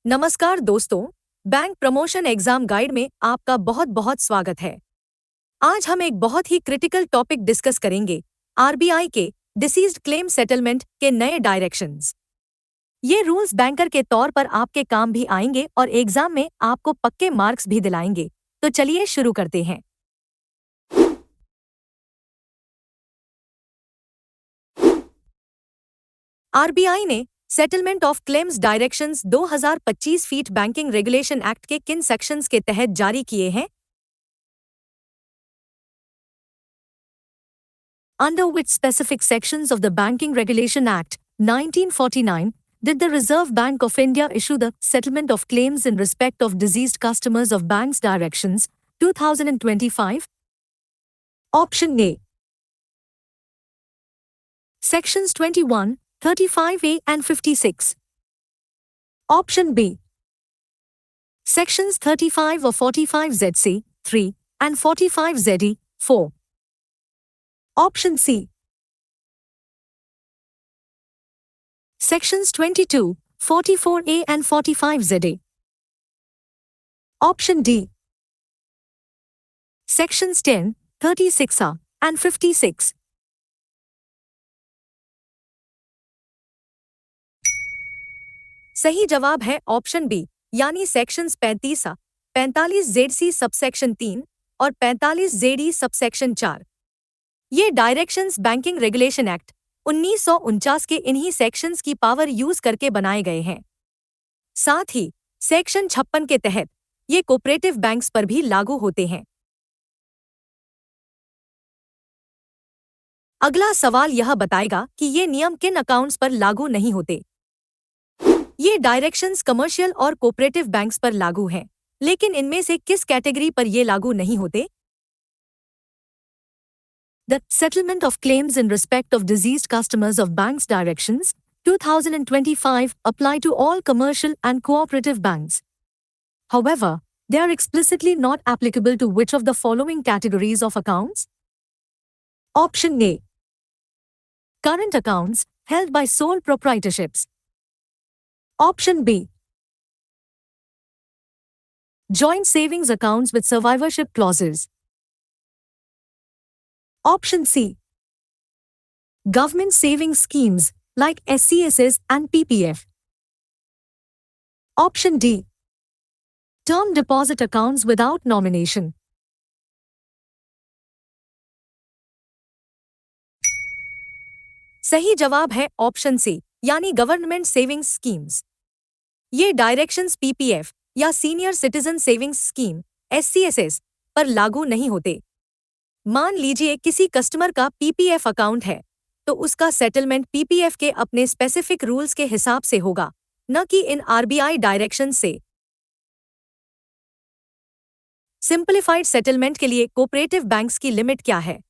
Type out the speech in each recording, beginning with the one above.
नमस्कार दोस्तों, bank promotion exam guide में आपका बहुत बहुत स्वागत है। आज हम एक बहुत ही क्रिटिकल टॉपिक डिस्कस करेंगे, आरबीआई के डिसीज्ड क्लेम सेटलमेंट के नए डायरेक्शंस। ये रूल्स बैंकर के तौर पर आपके काम भी आएंगे और एग्जाम में आपको पक्के मार्क्स भी दिलाएंगे। तो चलिए शुरू करते हैं। आरबीआई ने settlement of claims directions 2025 feet banking regulation act के किन सेक्शंस के तहत जारी किए हैं? Under which specific sections of the Banking Regulation Act, 1949, did the Reserve Bank of India issue the Settlement of Claims in Respect of Deceased Customers of Banks Directions, 2025? Option A. Sections 21, 35A and 56. Option B. Sections 35 or 45ZC, 3, and 45ZE, 4. Option C. Sections 22, 44A and 45ZA. Option D. Sections 10, 36A and 56. सही जवाब है option B, यानी sections 35A, 45ZC subsection 3 और 45ZE subsection 4। ये directions banking regulation act 1949 के इन्हीं sections की power use करके बनाए गए हैं। साथ ही सेक्शन 56 के तहत ये कोऑपरेटिव बैंक्स पर भी लागू होते हैं। अगला सवाल यह बताएगा कि ये नियम किन अकाउंट्स पर लागू नहीं होते। ये डायरेक्शंस कमर्शियल और कोऑपरेटिव बैंक्स पर लागू हैं, लेकिन इनमें से किस कैटेगरी पर ये लागू नहीं होते? The Settlement of Claims in Respect of Deceased Customers of Banks Directions, 2025 apply to all commercial and cooperative banks. However, they are explicitly not applicable to which of the following categories of accounts? Option A. Current accounts held by sole proprietorships. Option B. Joint savings accounts with survivorship clauses. Option C. Government savings schemes like SCSS and PPF. Option D. Term deposit accounts without nomination. सही जवाब है option C, यानी government savings schemes. ये directions PPF या senior citizen savings scheme एससीएसएस पर लागू नहीं होते। मान लीजिए किसी कस्टमर का पीपीएफ अकाउंट है, तो उसका सेटलमेंट पीपीएफ के अपने स्पेसिफिक रूल्स के हिसाब से होगा, न कि इन आरबीआई डायरेक्शंस से। सिंपलीफाइड सेटलमेंट के लिए कोऑपरेटिव बैंक्स की लिमिट क्या है?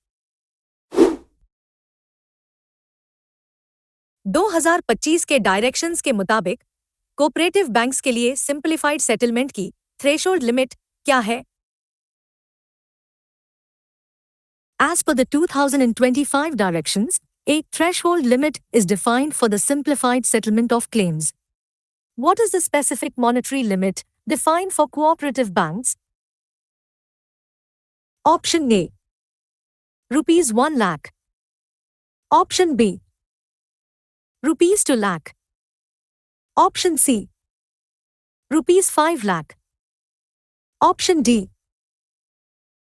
2025 के डायरेक्शंस के मुताबिक कोऑपरेटिव बैंक्स के लिए सिंपलीफाइड सेटलमेंट की थ्रेशोल्ड लिमिट क्या है? As per the 2025 directions, a threshold limit is defined for the simplified settlement of claims. What is the specific monetary limit defined for cooperative banks? Option A. Rupees 1 lakh. Option B. Rupees 2 lakh. Option C. Rupees 5 lakh. Option D.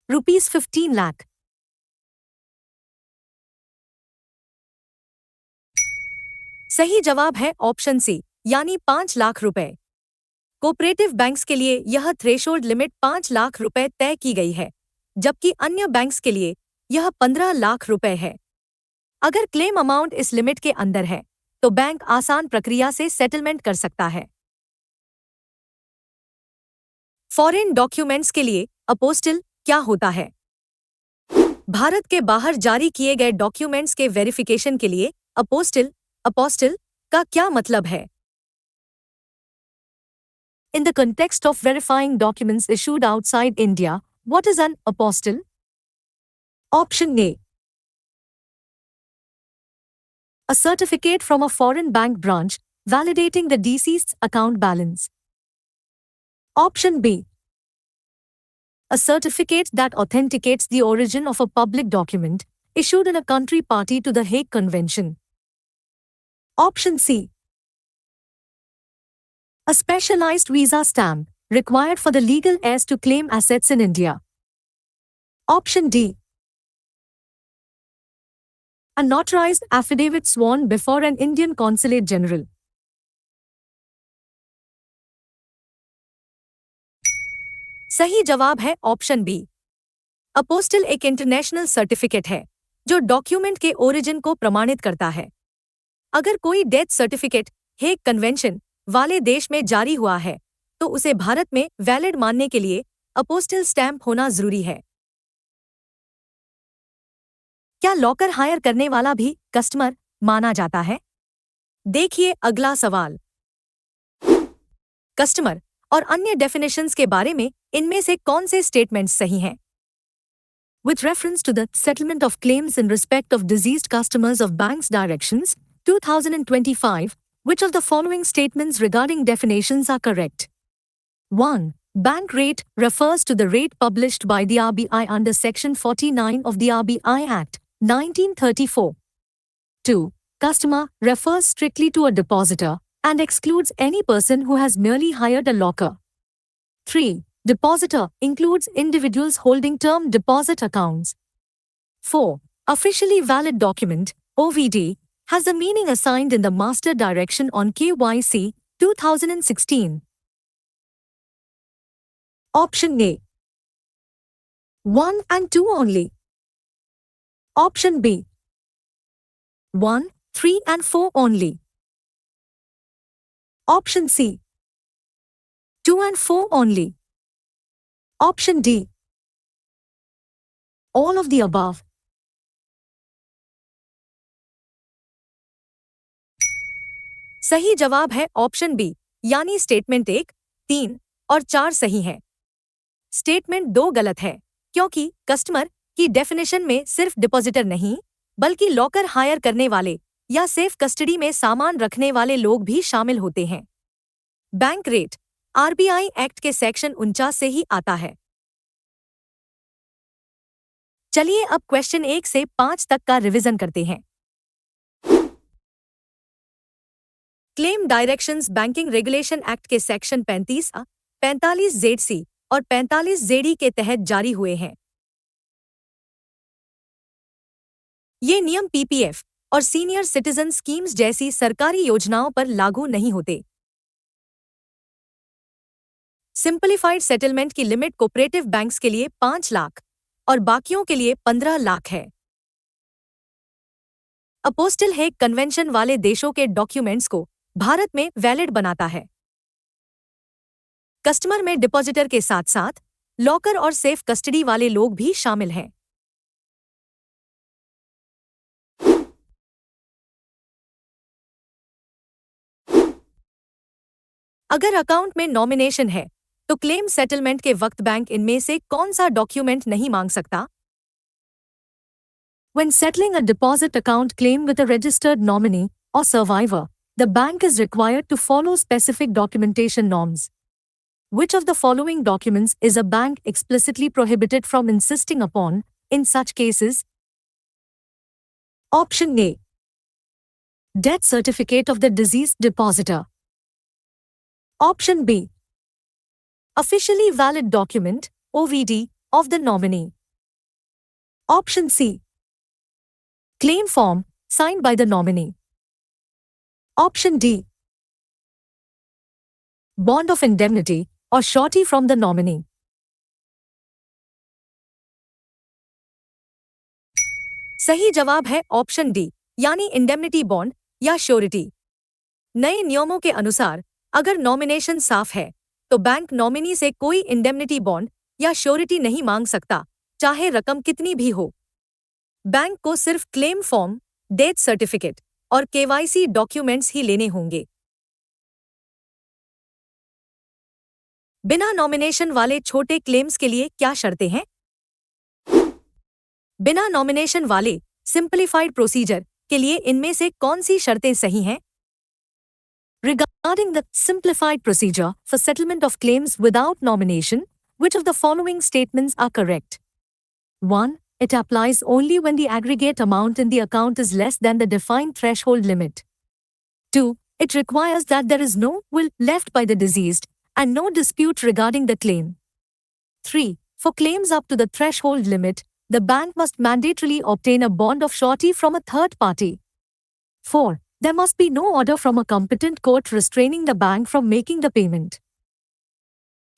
Rupees 15 lakh. सही जवाब है option C, यानी 5 लाख रुपए। Cooperative banks के लिए यह threshold limit 5 lakh रुपए तय की गई है, जबकि अन्य बैंक्स के लिए यह 15 लाख रुपए है। अगर क्लेम अमाउंट इस लिमिट के अंदर है, तो बैंक आसान प्रक्रिया से सेटलमेंट कर सकता है। फॉरेन डॉक्यूमेंट्स के लिए अपोस्टिल क्या होता है? भारत के बाहर जारी किए गए डॉक्यूमेंट्स के वेरिफिकेशन के लिए अपोस्टिल का क्या मतलब है? In the context of verifying documents issued outside India, what is an apostille? Option A. A certificate from a foreign bank branch validating the deceased's account balance. Option B. A certificate that authenticates the origin of a public document issued in a country party to the Hague Convention. Option C. A specialized visa stamp required for the legal heirs to claim assets in India. Option D. A notarized affidavit sworn before an Indian consulate general. सही जवाब है option B. अपोस्टिल एक international certificate है जो document के origin को प्रमाणित करता है। अगर कोई डेथ सर्टिफिकेट हेग कन्वेंशन वाले देश में जारी हुआ है तो उसे भारत में वैलिड मानने के लिए अपोस्टिल स्टैंप होना जरूरी है। क्या लॉकर हायर करने वाला भी कस्टमर माना जाता है? देखिए अगला सवाल। कस्टमर और अन्य डेफिनेशंस के बारे में इनमें से कौन से स्टेटमेंट्स सही हैं? With reference to the settlement of claims in respect of deceased customers of banks directions 2025, which of the following statements regarding definitions are correct? 1. Bank rate refers to the rate published by the RBI under Section 49 of the RBI Act, 1934. 2. Customer refers strictly to a depositor and excludes any person who has merely hired a locker. 3. Depositor includes individuals holding term deposit accounts. 4. Officially valid document, OVD, has the meaning assigned in the Master Direction on KYC, 2016. Option A. 1 and 2 only. Option B. 1, 3 and 4 only. Option C. 2 and 4 only. Option D. All of the above. सही जवाब है option B, यानी statement 1, 3 और 4 सही है। Statement 2 गलत है क्योंकि कस्टमर की डेफिनेशन में सिर्फ डिपॉजिटर नहीं बल्कि लॉकर हायर करने वाले या सेफ कस्टडी में सामान रखने वाले लोग भी शामिल होते हैं। बैंक रेट आरबीआई एक्ट के सेक्शन 49 से ही आता है। चलिए अब क्वेश्चन 1 से 5 तक का रिवीजन करते हैं। Claim directions banking regulation act के सेक्शन 35A, 45ZC और 45ZD के तहत जारी हुए हैं। ये नियम पीपीएफ और सीनियर सिटीजन स्कीम्स जैसी सरकारी योजनाओं पर लागू नहीं होते। सिंपलीफाइड सेटलमेंट की लिमिट कोऑपरेटिव बैंक्स के लिए 5 लाख और बाकियों के लिए 15 लाख है। अपोस्टिल हेग कन्वेंशन वाले देशों के डॉक्यूमेंट्स को भारत में वैलिड बनाता है। कस्टमर में डिपॉजिटर के साथ साथ लॉकर और सेफ कस्टडी वाले लोग भी शामिल हैं। अगर अकाउंट में नॉमिनेशन है तो क्लेम सेटलमेंट के वक्त बैंक इनमें से कौन सा डॉक्यूमेंट नहीं मांग सकता? When settling a deposit account claim with a registered nominee or survivor, the bank is required to follow specific documentation norms. Which of the following documents is a bank explicitly prohibited from insisting upon in such cases? Option A. Death certificate of the deceased depositor. Option B. Officially valid document, OVD, of the nominee. Option C. Claim form, signed by the nominee. Option D. Bond of indemnity or surety from the nominee. सही जवाब है option D, यानी indemnity bond या surety. नए नियमों के अनुसार अगर नॉमिनेशन साफ है तो बैंक नॉमिनी से कोई इंडेमनिटी बॉन्ड या श्योरिटी नहीं मांग सकता, चाहे रकम कितनी भी हो। बैंक को सिर्फ क्लेम फॉर्म, डेथ सर्टिफिकेट और केवाईसी डॉक्यूमेंट्स ही लेने होंगे। बिना नॉमिनेशन वाले छोटे क्लेम्स के लिए क्या शर्तें हैं? बिना नॉमिनेशन वाले सिंपलीफाइड प्रोसीजर के लिए इनमें से कौन सी शर्तें सही हैं? Regarding the simplified procedure for settlement of claims without nomination, which of the following statements are correct? 1. It applies only when the aggregate amount in the account is less than the defined threshold limit. 2. It requires that there is no will left by the deceased and no dispute regarding the claim. 3. For claims up to the threshold limit, the bank must mandatorily obtain a bond of surety from a third party. 4. There must be no order from a competent court restraining the bank from making the payment.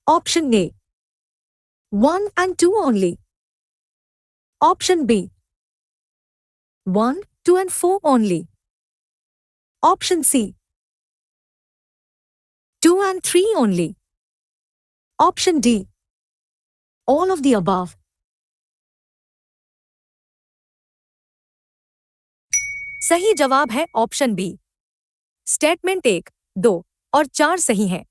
Option A. 1 and 2 only. Option B. 1, 2 and 4 only. Option C. 2 and 3 only. Option D. All of the above. सही जवाब है option B. Statement 1, 2 और 4 सही हैं।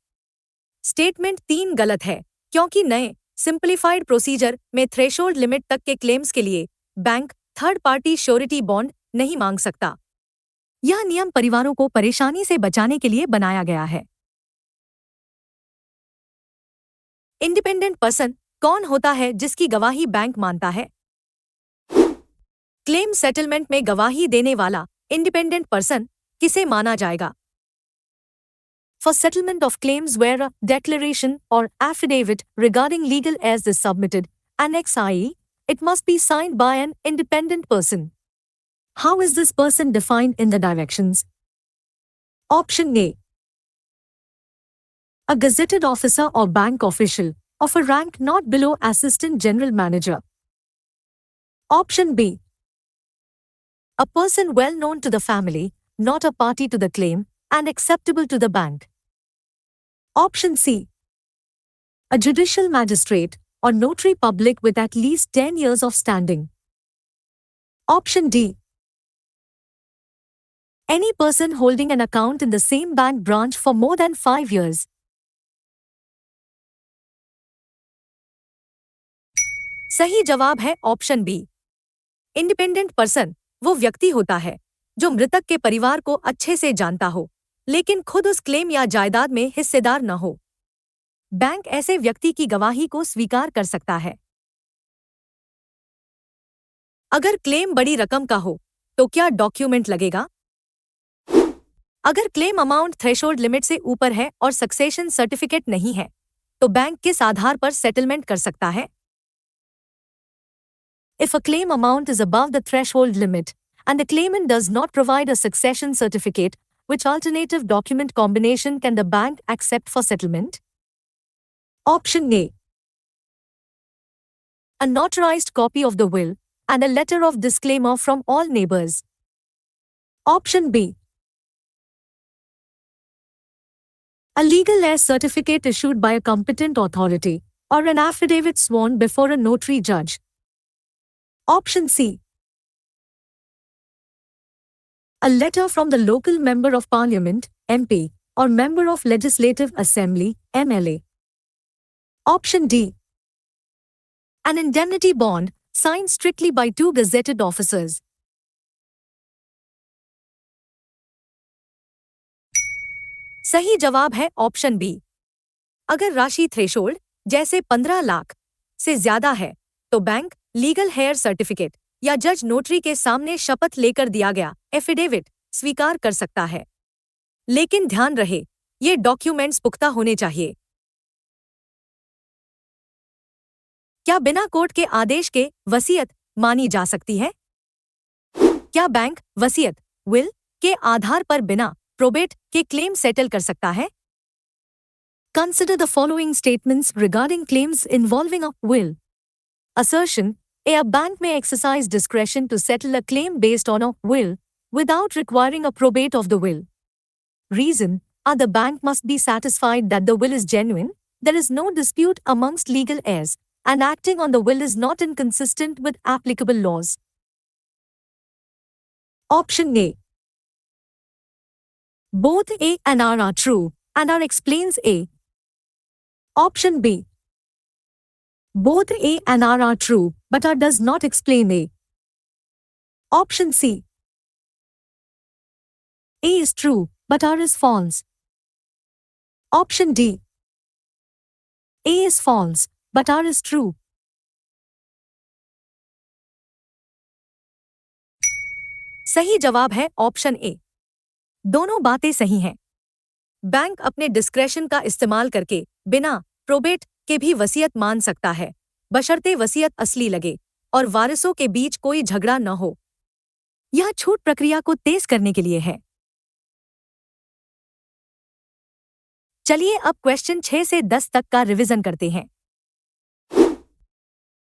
Statement 3 गलत है क्योंकि नए सिंप्लीफाइड प्रोसीजर में थ्रेशोल्ड लिमिट तक के क्लेम्स के लिए bank third party surety bond नहीं मांग सकता। यह नियम परिवारों को परेशानी से बचाने के लिए बनाया गया है। इंडिपेंडेंट पर्सन कौन होता है जिसकी गवाही बैंक मानता है? क्लेम सेटलमेंट में गवाही देने वाला इंडिपेंडेंट पर्सन किसे माना जाएगा? For settlement of claims where a declaration or affidavit regarding legal heirs is submitted, Annex IE, it must be signed by an independent person. How is this person defined in the directions? Option A. A gazetted officer or bank official of a rank not below Assistant General Manager. Option B. A person well known to the family, not a party to the claim, and acceptable to the bank. Option C. A judicial magistrate or notary public with at least 10 years of standing. Option D. Any person holding an account in the same bank branch for more than 5 years. सही जवाब है option B. Independent person वो व्यक्ति होता है जो मृतक के परिवार को अच्छे से जानता हो, लेकिन खुद उस क्लेम या जायदाद में हिस्सेदार न हो। बैंक ऐसे व्यक्ति की गवाही को स्वीकार कर सकता है। अगर क्लेम बड़ी रकम का हो तो क्या डॉक्यूमेंट लगेगा? अगर क्लेम अमाउंट थ्रेशोल्ड लिमिट से ऊपर है और सक्सेशन सर्टिफिकेट नहीं है, तो बैंक किस आधार पर सेटलमेंट कर सकता है? If a claim amount is above the threshold limit and the claimant does not provide a succession certificate, which alternative document combination can the bank accept for settlement? Option A. A notarized copy of the will and a letter of disclaimer from all neighbors. Option B. A legal heir certificate issued by a competent authority or an affidavit sworn before a notary judge. Option C. A letter from the local Member of Parliament, MP, or Member of Legislative Assembly, MLA. Option D. An indemnity bond signed strictly by 2 gazetted officers. सही जवाब है option B. अगर राशि threshold जैसे 15 लाख से ज्यादा है तो बैंक लीगल हेयर सर्टिफिकेट या जज नोटरी के सामने शपथ लेकर दिया गया एफिडेविट स्वीकार कर सकता है। लेकिन ध्यान रहे, ये डॉक्यूमेंट्स पुख्ता होने चाहिए। क्या बिना कोर्ट के आदेश के वसीयत मानी जा सकती है? क्या बैंक वसीयत विल के आधार पर बिना प्रोबेट के क्लेम सेटल कर सकता है? Consider the following statements regarding claims involving a will. Assertion: A bank may exercise discretion to settle a claim based on a will without requiring a probate of the will. Reason: The bank must be satisfied that the will is genuine, there is no dispute amongst legal heirs, and acting on the will is not inconsistent with applicable laws. Option A. Both A and R are true, and R explains A. Option B. Both A and R are true, but R does not explain A. Option C. A is true, but R is false. Option D. A is false, but R is true. सही जवाब है option A. दोनों बातें सही हैं। Bank अपने discretion का इस्तेमाल करके बिना प्रोबेट के भी वसीयत मान सकता है, बशर्ते वसीयत असली लगे और वारिसों के बीच कोई झगड़ा न हो। यह छूट प्रक्रिया को तेज करने के लिए है। चलिए अब क्वेश्चन 6 से 10 तक का रिवीजन करते हैं।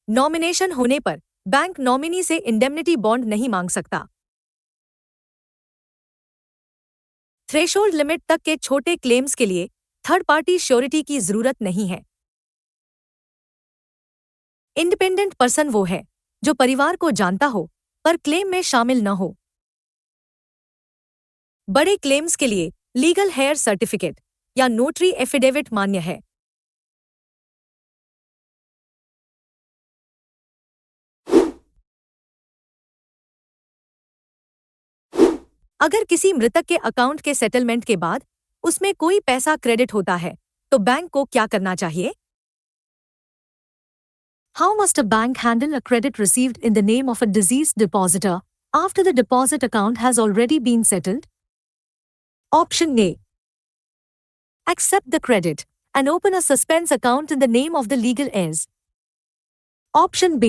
नॉमिनेशन होने पर बैंक नॉमिनी से इंडेमनिटी बॉन्ड नहीं मांग सकता। थ्रेशोल्ड लिमिट तक के छोटे क्लेम्स के लिए थर्ड पार्टी श्योरिटी की जरूरत नहीं है। इंडिपेंडेंट पर्सन वो है जो परिवार को जानता हो पर क्लेम में शामिल न हो। बड़े क्लेम्स के लिए लीगल हेयर सर्टिफिकेट या नोटरी एफिडेविट मान्य है। अगर किसी मृतक के अकाउंट के सेटलमेंट के बाद उसमें कोई पैसा क्रेडिट होता है तो बैंक को क्या करना चाहिए? How must a bank handle a credit received in the name of a deceased depositor after the deposit account has already been settled? Option A. Accept the credit and open a suspense account in the name of the legal heirs. Option B.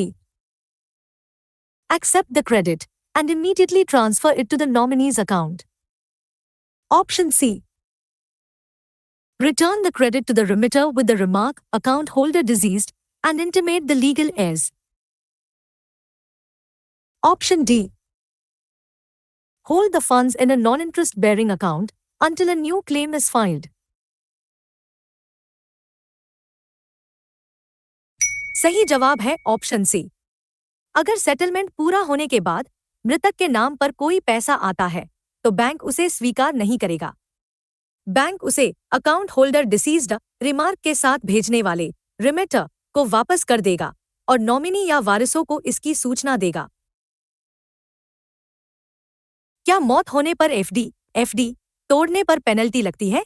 Accept the credit and immediately transfer it to the nominee's account. Option C. Return the credit to the remitter with the remark, account holder deceased, and intimate the legal heirs. Option D. Hold the funds in a non-interest bearing account until a new claim is filed. सही जवाब है option C. अगर settlement पूरा होने के बाद मृतक के नाम पर कोई पैसा आता है तो बैंक उसे स्वीकार नहीं करेगा। बैंक उसे अकाउंट होल्डर डिसीज्ड रिमार्क के साथ भेजने वाले रिमिटर को वापस कर देगा और नॉमिनी या वारिसों को इसकी सूचना देगा। क्या मौत होने पर एफडी तोड़ने पर पेनल्टी लगती है?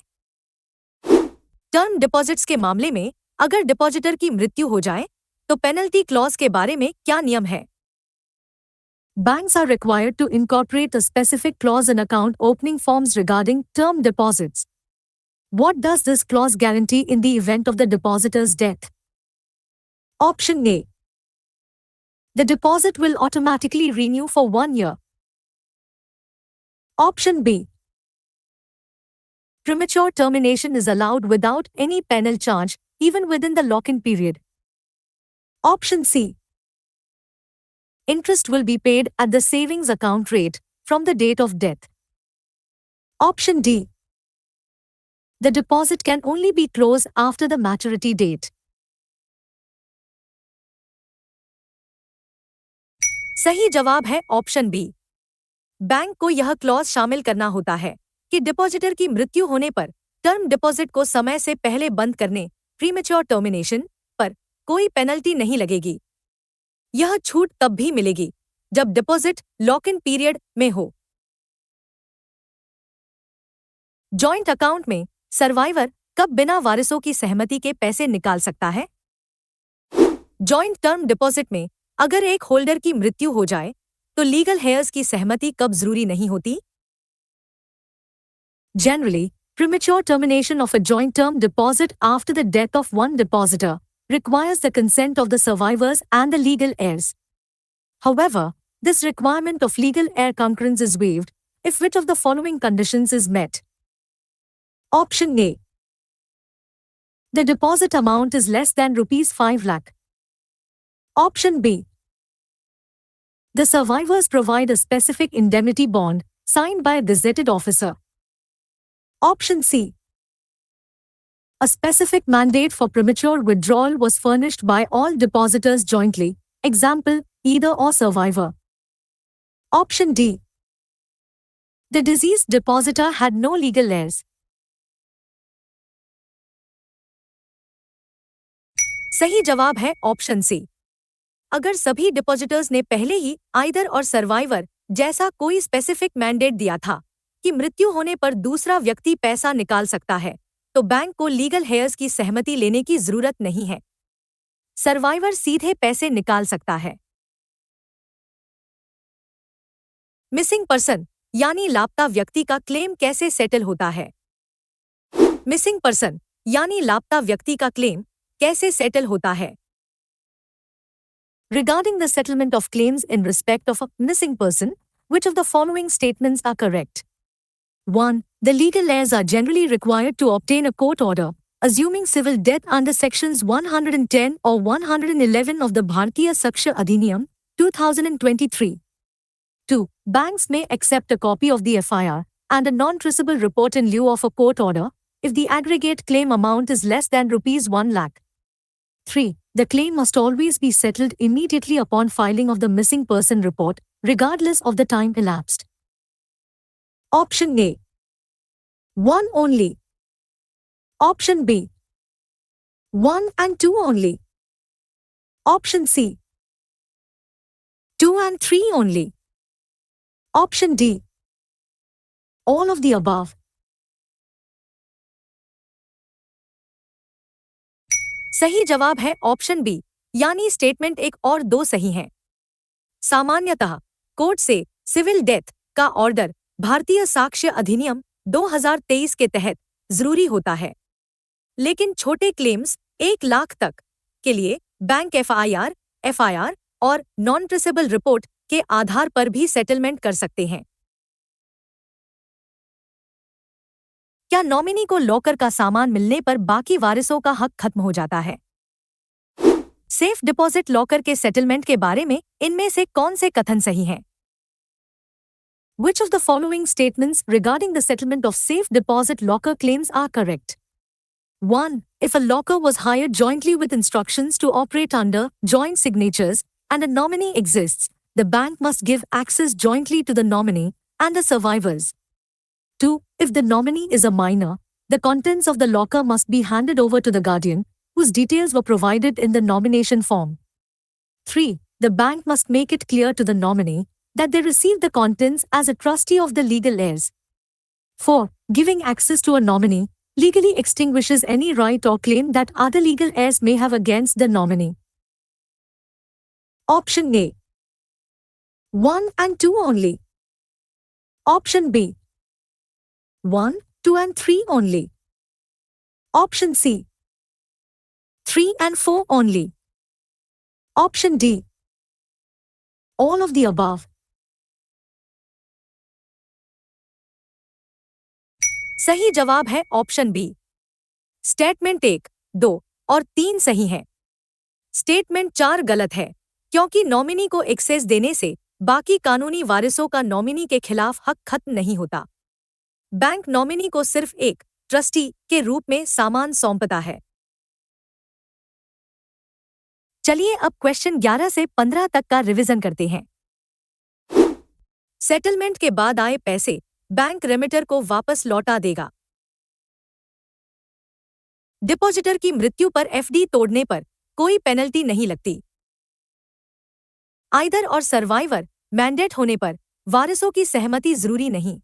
टर्म डिपॉजिट्स के मामले में अगर डिपॉजिटर की मृत्यु हो जाए तो पेनल्टी क्लॉज के बारे में क्या नियम है? Banks are required to incorporate a specific clause in account opening forms regarding term deposits. What does this clause guarantee in the event of the depositor's death? Option A. The deposit will automatically renew for 1 year. Option B. Premature termination is allowed without any penal charge, even within the lock-in period. Option C. Interest will be paid at the savings account rate from the date of death. Option D. The deposit can only be closed after the maturity date. सही जवाब है option B. Bank को यह clause शामिल करना होता है कि डिपॉजिटर की मृत्यु होने पर टर्म डिपॉजिट को समय से पहले बंद करने प्रीमेच्योर टर्मिनेशन पर कोई पेनल्टी नहीं लगेगी। यह छूट तब भी मिलेगी जब डिपॉजिट लॉक इन पीरियड में हो। जॉइंट अकाउंट में सर्वाइवर कब बिना वारिसों की सहमति के पैसे निकाल सकता है? जॉइंट टर्म डिपॉजिट में अगर एक होल्डर की मृत्यु हो जाए तो लीगल हेयर्स की सहमति कब जरूरी नहीं होती? Generally, premature termination of a joint term deposit after the death of one depositor requires the consent of the survivors and the legal heirs. However, this requirement of legal heir concurrence is waived if which of the following conditions is met. Option A. The deposit amount is less than rupees 5 lakh. Option B. The survivors provide a specific indemnity bond signed by a gazetted officer. Option C. A specific mandate for premature withdrawal was furnished by all depositors jointly, example, either or survivor. Option D. The deceased depositor had no legal heirs. सही जवाब है option C. अगर सभी depositors ने पहले ही either और survivor जैसा कोई स्पेसिफिक मैंडेट दिया था कि मृत्यु होने पर दूसरा व्यक्ति पैसा निकाल सकता है, तो बैंक को लीगल हेयर्स की सहमति लेने की जरूरत नहीं है। सर्वाइवर सीधे पैसे निकाल सकता है। मिसिंग पर्सन यानी लापता व्यक्ति का क्लेम कैसे सेटल होता है? मिसिंग पर्सन यानी लापता व्यक्ति का क्लेम कैसे सेटल होता है? Regarding the settlement of claims in respect of a missing person, which of the following statements are correct? 1. The legal heirs are generally required to obtain a court order, assuming civil death under sections 110 or 111 of the Bharatiya Sakshya Adhiniyam, 2023. 2. Banks may accept a copy of the FIR and a non-traceable report in lieu of a court order if the aggregate claim amount is less than rupees 1 lakh. 3. The claim must always be settled immediately upon filing of the missing person report, regardless of the time elapsed. Option A. 1 only. Option B. 1 and 2 only. Option C. 2 and 3 only. Option D. All of the above. सही जवाब है option B, यानी statement एक और दो सही हैं। सामान्यतः कोर्ट से सिविल डेथ का ऑर्डर भारतीय साक्ष्य अधिनियम 2023 के तहत जरूरी होता है, लेकिन छोटे क्लेम्स 1 लाख तक के लिए बैंक एफआईआर और नॉन ट्रेसेबल रिपोर्ट के आधार पर भी सेटलमेंट कर सकते हैं। क्या नॉमिनी को लॉकर का सामान मिलने पर बाकी वारिसों का हक खत्म हो जाता है? सेफ डिपॉजिट लॉकर के सेटलमेंट के बारे में इनमें से कौन से कथन सही हैं? Which of the following statements regarding the settlement of safe deposit locker claims are correct? 1. If a locker was hired jointly with instructions to operate under joint signatures and a nominee exists, the bank must give access jointly to the nominee and the survivors. 2. If the nominee is a minor, the contents of the locker must be handed over to the guardian, whose details were provided in the nomination form. 3. The bank must make it clear to the nominee that they receive the contents as a trustee of the legal heirs. 4. Giving access to a nominee legally extinguishes any right or claim that other legal heirs may have against the nominee. Option A. 1 and 2 only. Option B. 1, 2 and 3 only. Option C. 3 and 4 only. Option D. All of the above. सही जवाब है option B. Statement 1, 2 और 3 सही हैं। Statement 4 गलत है, क्योंकि nominee को एक्सेस देने से बाकी कानूनी वारिसों का नॉमिनी के खिलाफ हक खत्म नहीं होता। बैंक नॉमिनी को सिर्फ एक ट्रस्टी के रूप में सामान सौंपता है। चलिए अब क्वेश्चन 11 से 15 तक का रिवीजन करते हैं। सेटलमेंट के बाद आए पैसे बैंक रेमिटर को वापस लौटा देगा। डिपॉजिटर की मृत्यु पर एफडी तोड़ने पर कोई पेनल्टी नहीं लगती। आइदर और सर्वाइवर मैंडेट होने पर वारिसों की सहमति जरूरी नहीं।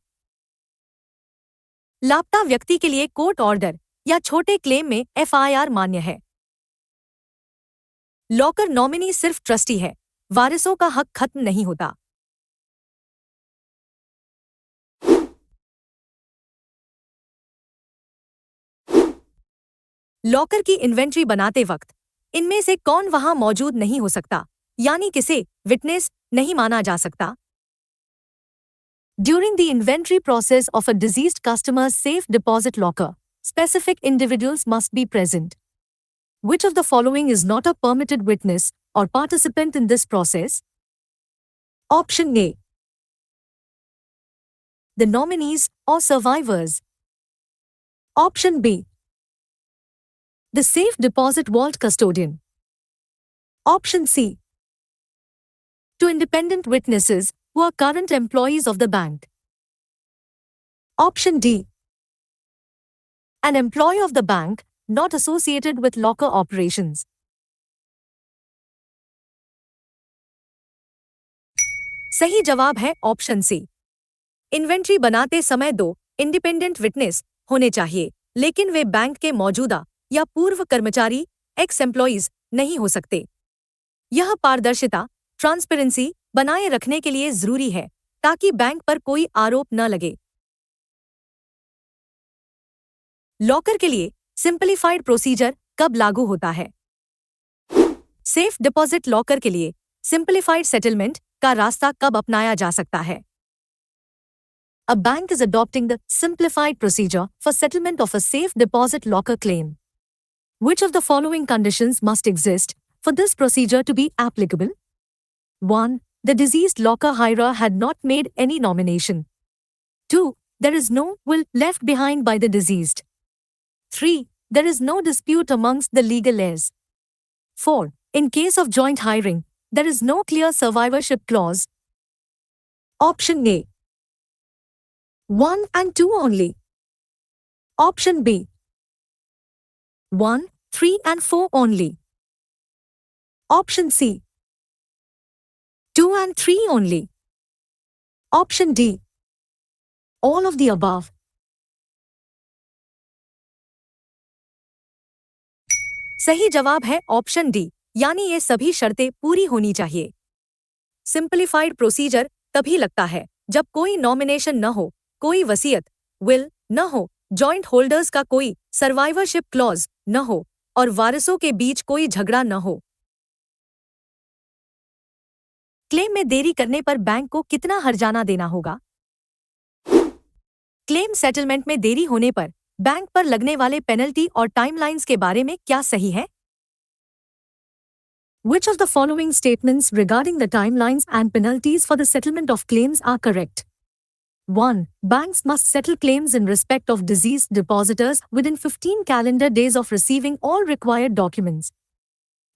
लापता व्यक्ति के लिए कोर्ट ऑर्डर या छोटे क्लेम में एफआईआर मान्य है। लॉकर नॉमिनी सिर्फ ट्रस्टी है, वारिसों का हक खत्म नहीं होता। लॉकर की इन्वेंट्री बनाते वक्त इनमें से कौन वहां मौजूद नहीं हो सकता, यानी किसे विटनेस नहीं माना जा सकता? During the inventory process of a deceased customer's safe deposit locker, specific individuals must be present. Which of the following is not a permitted witness or participant in this process? Option A. The nominees or survivors. Option B. The safe deposit vault custodian. Option C. Two independent witnesses who are current employees of the bank. Option D. An employee of the bank not associated with locker operations. सही जवाब है option C. Inventory बनाते समय 2 independent witness होने चाहिए, लेकिन वे bank के मौजूदा या पूर्व कर्मचारी एक्स एम्प्लॉइज नहीं हो सकते। यह पारदर्शिता ट्रांसपेरेंसी बनाए रखने के लिए जरूरी है ताकि बैंक पर कोई आरोप न लगे। लॉकर के लिए सिंपलीफाइड प्रोसीजर कब लागू होता है? सेफ डिपॉजिट लॉकर के लिए सिंपलीफाइड सेटलमेंट का रास्ता कब अपनाया जा सकता है? A bank is adopting the simplified procedure for settlement of a safe deposit locker claim. Which of the following conditions must exist for this procedure to be applicable? 1. The deceased locker hirer had not made any nomination. 2. There is no will left behind by the deceased. 3. There is no dispute amongst the legal heirs. 4. In case of joint hiring, there is no clear survivorship clause. Option A. 1 and 2 only. Option B. 1, 3 and 4 only. Option C. 2 and 3 only. Option D. All of the above. सही जवाब है option D, यानी ये सभी शर्तें पूरी होनी चाहिए। सिंपलीफाइड प्रोसीजर तभी लगता है जब कोई नॉमिनेशन न हो, कोई वसीयत विल न हो, जॉइंट होल्डर्स का कोई सर्वाइवरशिप क्लॉज न हो और वारिसों के बीच कोई झगड़ा न हो। क्लेम में देरी करने पर बैंक को कितना हर्जाना देना होगा? क्लेम सेटलमेंट में देरी होने पर बैंक पर लगने वाले पेनल्टी और टाइमलाइंस के बारे में क्या सही है? Which of the following statements regarding the timelines and penalties for the settlement of claims are correct? 1. Banks must settle claims in respect of deceased depositors within 15 calendar days of receiving all required documents.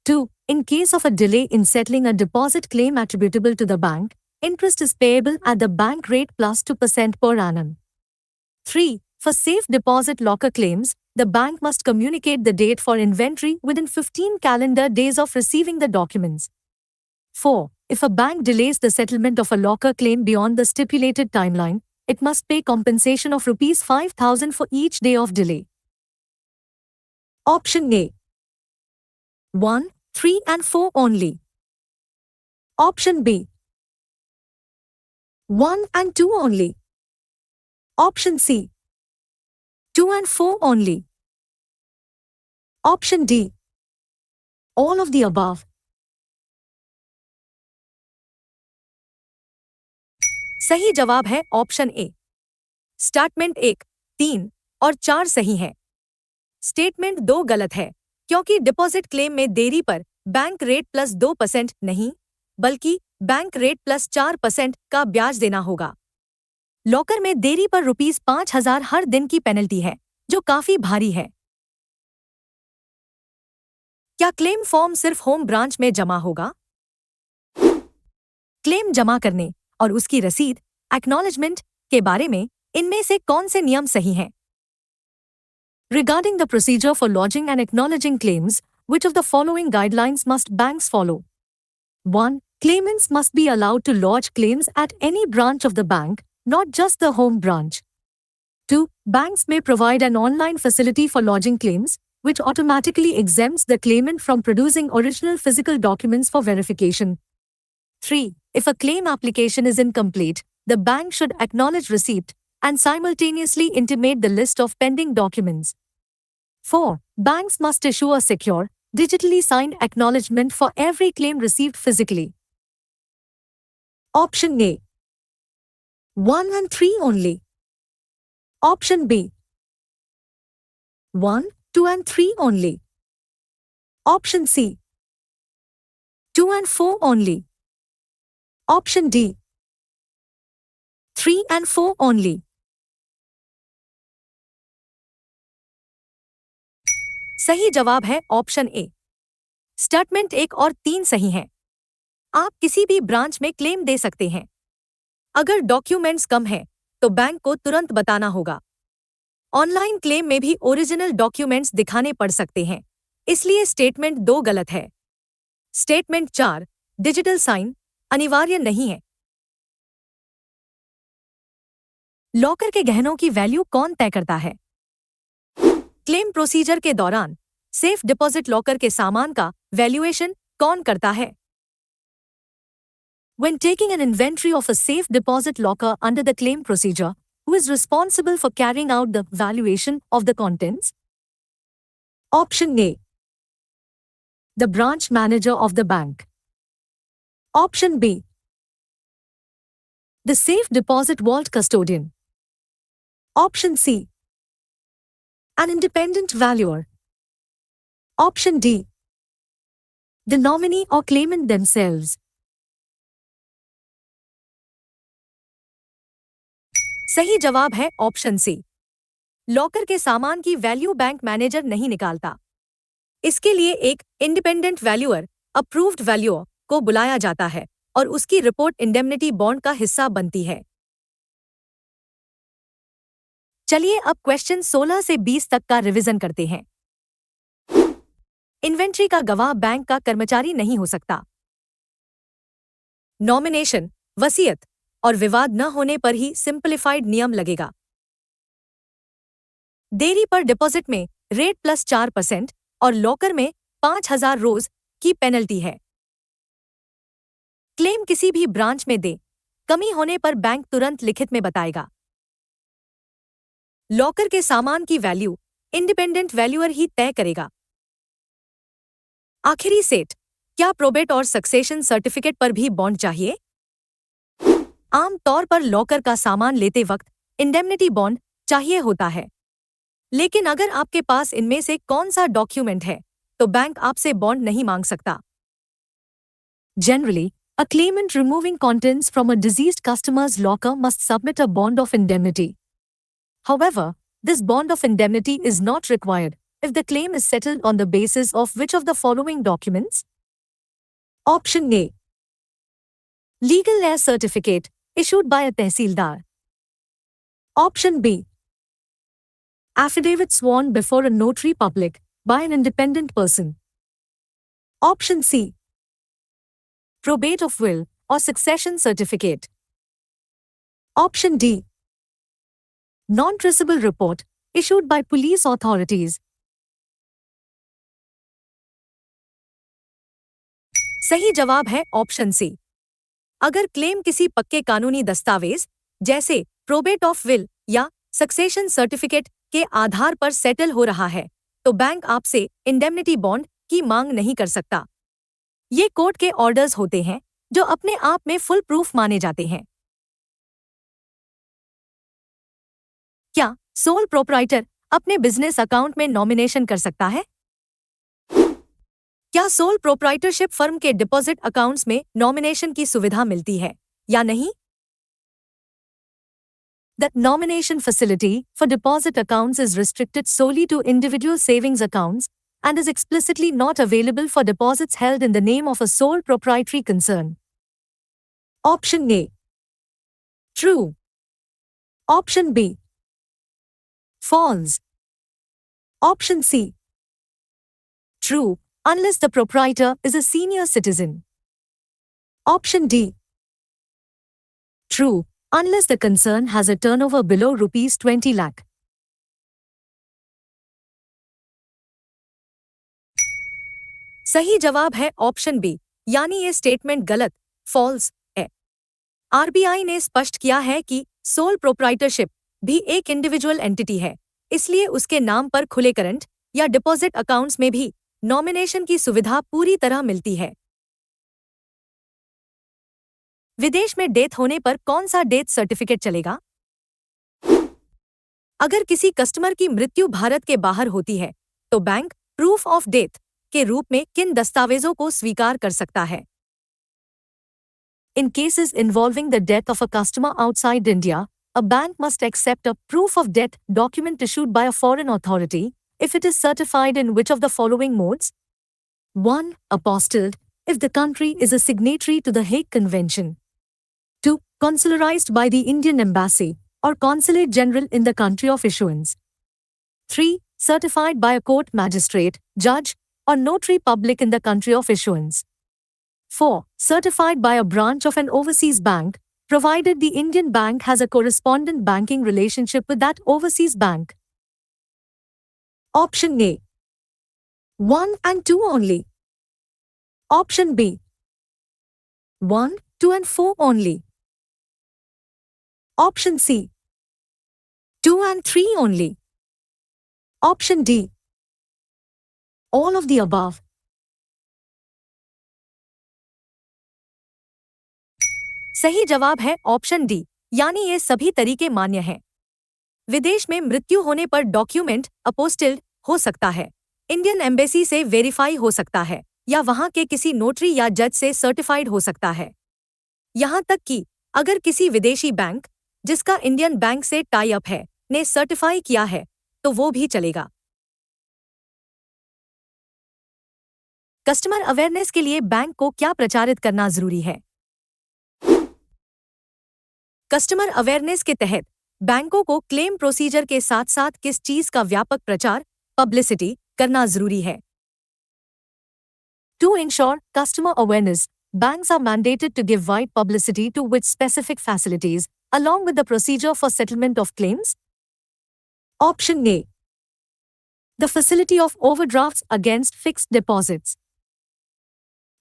2. In case of a delay in settling a deposit claim attributable to the bank, interest is payable at the bank rate plus 2% per annum. 3. For safe deposit locker claims, the bank must communicate the date for inventory within 15 calendar days of receiving the documents. 4. If a bank delays the settlement of a locker claim beyond the stipulated timeline, it must pay compensation of Rs 5,000 for each day of delay. Option A. 1, 3 and 4 only. Option B. 1 and 2 only. Option C. 2 and 4 only. Option D. All of the above. सही जवाब है option A. Statement 1, 3 और 4 सही है। Statement 2 गलत है क्योंकि deposit claim में देरी पर बैंक रेट प्लस 2% नहीं, बल्कि बैंक रेट प्लस 4% का ब्याज देना होगा। लॉकर में देरी पर Rs 5,000 हर दिन की पेनल्टी है, जो काफी भारी है। क्या क्लेम फॉर्म सिर्फ होम ब्रांच में जमा होगा? क्लेम जमा करने और उसकी रसीद एक्नॉलेजमेंट के बारे में इनमें से कौन से नियम सही हैं? Regarding the procedure for lodging and acknowledging claims, which of the following guidelines must banks follow? 1. Claimants must be allowed to lodge claims at any branch of the bank, not just the home branch. 2. Banks may provide an online facility for lodging claims, which automatically exempts the claimant from producing original physical documents for verification. 3. If a claim application is incomplete, the bank should acknowledge receipt and simultaneously intimate the list of pending documents. 4. Banks must issue a secure, digitally signed acknowledgement for every claim received physically. Option A. 1 and 3 only. Option B. 1, 2 and 3 only. Option C. 2 and 4 only. Option D. 3 and 4 only. सही जवाब है option A. Statement 1 और 3 सही हैं। आप किसी भी branch में क्लेम दे सकते हैं। अगर डॉक्यूमेंट्स कम हैं, तो बैंक को तुरंत बताना होगा। ऑनलाइन क्लेम में भी ओरिजिनल डॉक्यूमेंट्स दिखाने पड़ सकते हैं, इसलिए स्टेटमेंट 2 गलत है। स्टेटमेंट 4, डिजिटल साइन अनिवार्य नहीं है। लॉकर के गहनों की वैल्यू कौन तय करता है? क्लेम प्रोसीजर के दौरान सेफ डिपॉजिट लॉकर के सामान का वैल्यूएशन कौन करता है? When taking an inventory of a safe deposit locker under the claim procedure, who is responsible for carrying out the valuation of the contents? Option A. The branch manager of the bank. Option B. The safe deposit vault custodian. Option C. An independent valuer. Option D. The nominee or claimant themselves. सही जवाब है option C. Locker के सामान की value bank manager नहीं निकालता। इसके लिए एक इंडिपेंडेंट वैल्यूअर, अप्रूव्ड वैल्यूअर को बुलाया जाता है और उसकी रिपोर्ट इंडेमनिटी बॉन्ड का हिस्सा बनती है। चलिए अब क्वेश्चन 16 से 20 तक का रिवीजन करते हैं। इन्वेंट्री का गवाह बैंक का कर्मचारी नहीं हो सकता। नॉमिनेशन, वसीयत और विवाद न होने पर ही सिंपलीफाइड नियम लगेगा। देरी पर डिपॉजिट में रेट प्लस 4% और लॉकर में 5,000 रोज की पेनल्टी है। क्लेम किसी भी ब्रांच में दे, कमी होने पर बैंक तुरंत लिखित में बताएगा। लॉकर के सामान की वैल्यू इंडिपेंडेंट वैल्यूअर ही तय करेगा। आखिरी सेट, क्या प्रोबेट और सक्सेशन सर्टिफिकेट पर भी बॉन्ड चाहिए? आम तौर पर लॉकर का सामान लेते वक्त इंडेमनिटी बॉन्ड चाहिए होता है, लेकिन अगर आपके पास इनमें से कौन सा डॉक्यूमेंट है तो बैंक आपसे बॉन्ड नहीं मांग सकता। Generally, a claimant removing contents from a deceased customer's locker must submit a bond of indemnity. However, this bond of indemnity is not required if the claim is settled on the basis of which of the following documents? Option A. Legal heir certificate issued by a tehsildar. Option B. Affidavit sworn before a notary public by an independent person. Option C. Probate of will or succession certificate. Option D. Non-traceable report issued by police authorities. सही जवाब है option C. अगर claim किसी पक्के कानूनी दस्तावेज जैसे probate of will या सक्सेशन सर्टिफिकेट के आधार पर सेटल हो रहा है तो बैंक आपसे इंडेमनिटी बॉन्ड की मांग नहीं कर सकता। ये कोर्ट के ऑर्डर्स होते हैं जो अपने आप में फुल प्रूफ माने जाते हैं। क्या सोल प्रोप्राइटर अपने बिजनेस अकाउंट में नॉमिनेशन कर सकता है? क्या सोल प्रोप्राइटरशिप फर्म के डिपॉजिट अकाउंट्स में नॉमिनेशन की सुविधा मिलती है या नहीं? The nomination facility for deposit accounts is restricted solely to individual savings accounts and is explicitly not available for deposits held in the name of a sole proprietary concern. Option A. True. Option B. False. Option C. True, unless the proprietor is a senior citizen. Option D. True, unless the concern has a turnover below rupees 20 lakh. सही जवाब है option B, यानी ये statement गलत, false है। RBI ने स्पष्ट किया है कि सोल प्रोप्राइटरशिप भी एक इंडिविजुअल एंटिटी है, इसलिए उसके नाम पर खुले करंट या डिपॉजिट अकाउंट्स में भी नॉमिनेशन की सुविधा पूरी तरह मिलती है। विदेश में डेथ होने पर कौन सा डेथ सर्टिफिकेट चलेगा? अगर किसी कस्टमर की मृत्यु भारत के बाहर होती है तो बैंक प्रूफ ऑफ डेथ के रूप में किन दस्तावेजों को स्वीकार कर सकता है? In cases involving the death of a customer outside India, a bank must accept a proof of death document issued by a foreign authority if it is certified in which of the following modes? 1. Apostilled, if the country is a signatory to the Hague Convention. 2. Consularized by the Indian Embassy or Consulate General in the country of issuance. 3. Certified by a court magistrate, judge, or notary public in the country of issuance. 4. Certified by a branch of an overseas bank, provided the Indian bank has a correspondent banking relationship with that overseas bank. Option A 1 and 2 only. Option B 1, 2 and 4 only. Option C 2 and 3 only. Option D all of the above. सही जवाब है option D, यानी ये सभी तरीके मान्य हैं। विदेश में मृत्यु होने पर डॉक्यूमेंट अपोस्टिल्ड हो सकता है, इंडियन एम्बेसी से वेरीफाई हो सकता है या वहां के किसी नोटरी या जज से सर्टिफाइड हो सकता है। यहां तक कि अगर किसी विदेशी बैंक जिसका इंडियन बैंक से टाई अप है ने सर्टिफाई किया है तो वो भी चलेगा। कस्टमर अवेयरनेस के लिए बैंक को क्या प्रचारित करना जरूरी है? कस्टमर अवेयरनेस के तहत बैंकों को क्लेम प्रोसीजर के साथ साथ किस चीज का व्यापक प्रचार पब्लिसिटी करना जरूरी है? To ensure customer awareness, banks are mandated to give wide publicity to which specific facilities, along with the procedure for settlement of claims? Option A. The facility of overdrafts against fixed deposits.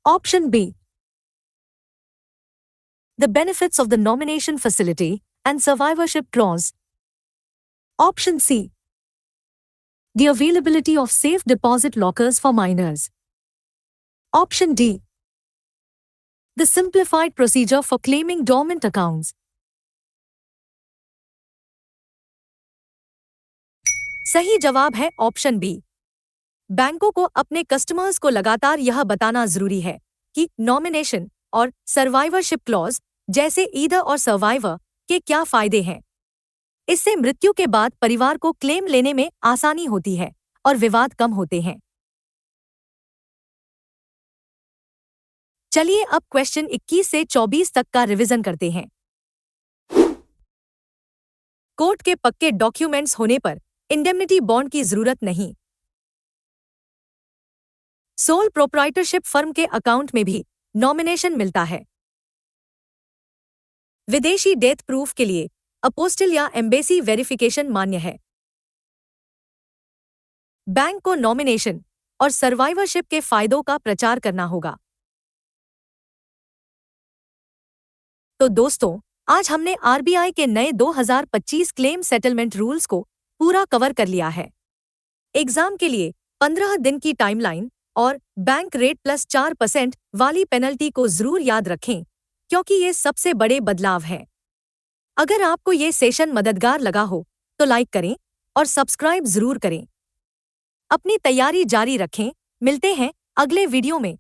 Option B. The benefits of the nomination facility and survivorship clause. Option C. The availability of safe deposit lockers for minors. Option D. The simplified procedure for claiming dormant accounts. सही जवाब है option B. बैंकों को अपने customers को लगातार यह बताना जरूरी है कि नॉमिनेशन और सर्वाइवरशिप क्लॉज जैसे ईदर और सर्वाइवर के क्या फायदे हैं। इससे मृत्यु के बाद परिवार को क्लेम लेने में आसानी होती है और विवाद कम होते हैं। चलिए अब क्वेश्चन 21 से 24 तक का रिवीजन करते हैं। कोर्ट के पक्के डॉक्यूमेंट्स होने पर इंडेमनिटी बॉन्ड की जरूरत नहीं। सोल प्रोप्राइटरशिप फर्म के अकाउंट में भी नॉमिनेशन मिलता है। विदेशी डेथ प्रूफ के लिए अपोस्टिल या एम्बेसी वेरिफिकेशन मान्य है। बैंक को नॉमिनेशन और सर्वाइवरशिप के फायदों का प्रचार करना होगा। तो दोस्तों, आज हमने आरबीआई के नए 2025 क्लेम सेटलमेंट रूल्स को पूरा कवर कर लिया है। एग्जाम के लिए 15 दिन की टाइमलाइन और बैंक रेट प्लस 4% वाली पेनल्टी को जरूर याद रखें, क्योंकि ये सबसे बड़े बदलाव हैं। अगर आपको ये सेशन मददगार लगा हो तो लाइक करें और सब्सक्राइब जरूर करें। अपनी तैयारी जारी रखें। मिलते हैं अगले वीडियो में।